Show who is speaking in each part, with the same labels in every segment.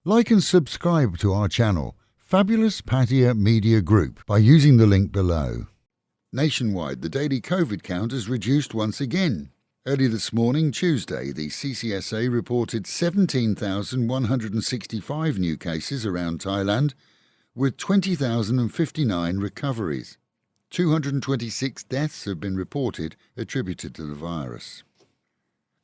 Speaker 1: Like and subscribe to our channel, Fabulous Pattaya Media Group, by using the link below. Nationwide, the daily COVID count has reduced once again. Early this morning, Tuesday, the CCSA reported 17,165 new cases around Thailand, with 20,059 recoveries. 226 deaths have been reported attributed to the virus.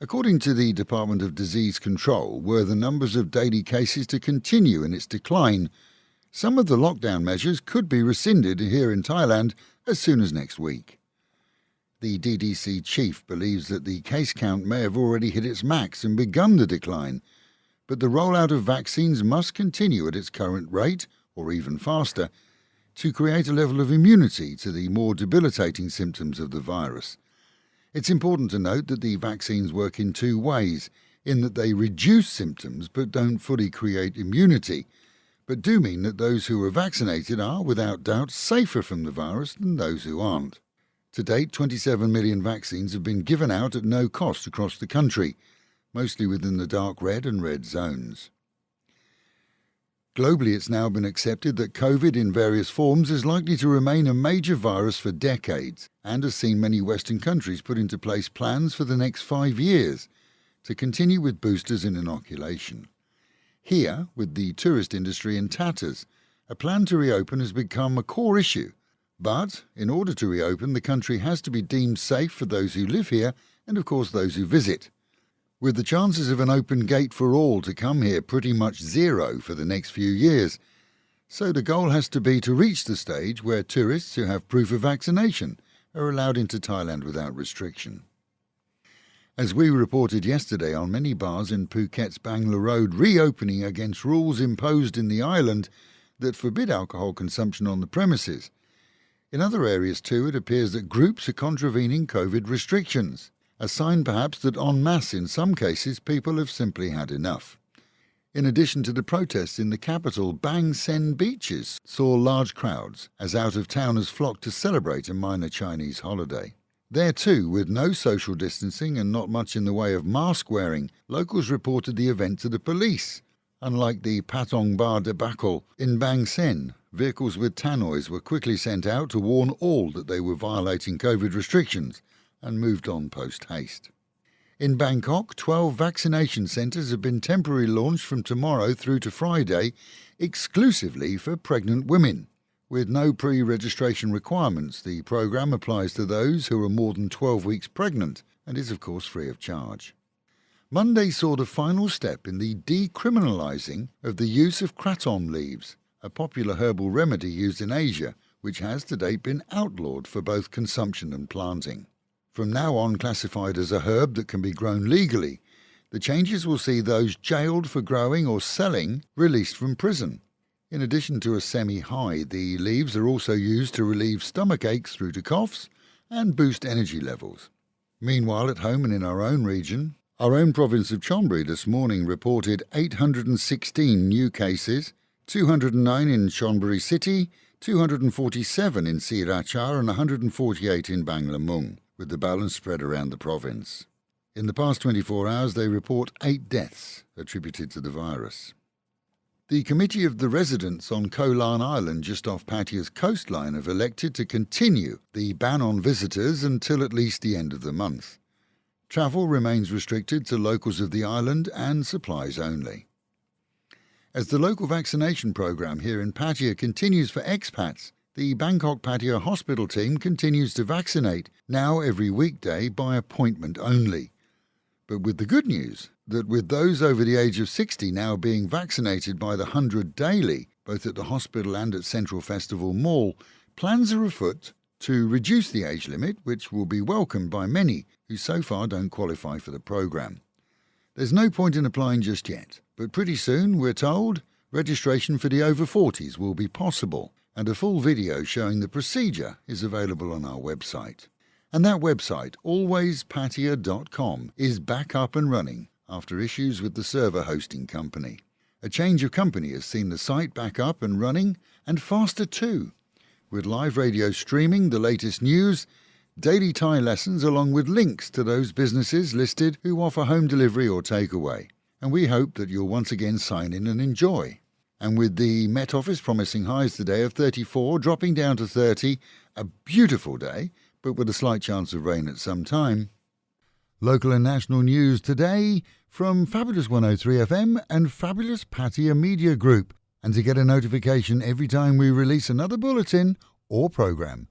Speaker 1: According to the Department of Disease Control, were the numbers of daily cases to continue in its decline, some of the lockdown measures could be rescinded here in Thailand as soon as next week. The DDC chief believes that the case count may have already hit its max and begun the decline, but the rollout of vaccines must continue at its current rate, or even faster, to create a level of immunity to the more debilitating symptoms of the virus. It's important to note that the vaccines work in two ways, in that they reduce symptoms but don't fully create immunity, but do mean that those who are vaccinated are, without doubt, safer from the virus than those who aren't. To date, 27 million vaccines have been given out at no cost across the country, mostly within the dark red and red zones. Globally, it's now been accepted that COVID in various forms is likely to remain a major virus for decades, and has seen many Western countries put into place plans for the next 5 years to continue with boosters and inoculation. Here, with the tourist industry in tatters, a plan to reopen has become a core issue. But, in order to reopen, the country has to be deemed safe for those who live here and, of course, those who visit. With the chances of an open gate for all to come here pretty much zero for the next few years. So the goal has to be to reach the stage where tourists who have proof of vaccination are allowed into Thailand without restriction. As we reported yesterday, on many bars in Phuket's Bangla Road reopening against rules imposed in the island that forbid alcohol consumption on the premises. In other areas too, it appears that groups are contravening COVID restrictions. A sign perhaps that en masse in some cases people have simply had enough. In addition to the protests in the capital, Bang Saen beaches saw large crowds as out-of-towners flocked to celebrate a minor Chinese holiday. There too, with no social distancing and not much in the way of mask wearing, locals reported the event to the police. Unlike the Patong Bar debacle in Bang Saen, vehicles with tannoys were quickly sent out to warn all that they were violating COVID restrictions, and moved on post-haste. In Bangkok, 12 vaccination centres have been temporarily launched from tomorrow through to Friday, exclusively for pregnant women. With no pre-registration requirements, the programme applies to those who are more than 12 weeks pregnant and is of course free of charge. Monday saw the final step in the decriminalising of the use of Kratom leaves, a popular herbal remedy used in Asia, which has to date been outlawed for both consumption and planting. From now on classified as a herb that can be grown legally, the changes will see those jailed for growing or selling released from prison. In addition to a semi-high, the leaves are also used to relieve stomach aches through to coughs and boost energy levels. Meanwhile, at home and in our own region, our own province of Chonburi this morning reported 816 new cases, 209 in Chonburi City, 247 in Sriracha and 148 in Banglamung, with the balance spread around the province. In the past 24 hours, they report 8 deaths attributed to the virus. The Committee of the Residents on Koh Larn Island, just off Pattaya's coastline, have elected to continue the ban on visitors until at least the end of the month. Travel remains restricted to locals of the island and supplies only. As the local vaccination program here in Pattaya continues for expats, the Bangkok Pattaya hospital team continues to vaccinate, now every weekday by appointment only. But with the good news that with those over the age of 60 now being vaccinated by the 100 daily, both at the hospital and at Central Festival Mall, plans are afoot to reduce the age limit, which will be welcomed by many who so far don't qualify for the program. There's no point in applying just yet, but pretty soon, we're told, registration for the over 40s will be possible, and a full video showing the procedure is available on our website. And that website, alwayspattaya.com, is back up and running after issues with the server hosting company. A change of company has seen the site back up and running, and faster too, with live radio streaming the latest news, daily Thai lessons along with links to those businesses listed who offer home delivery or takeaway. and we hope that you'll once again sign in and enjoy. And with the Met Office promising highs today of 34, dropping down to 30, a beautiful day, but with a slight chance of rain at some time. Local and national news today from Fabulous 103 FM and Fabulous Pattaya Media Group. And to get a notification every time we release another bulletin or programme,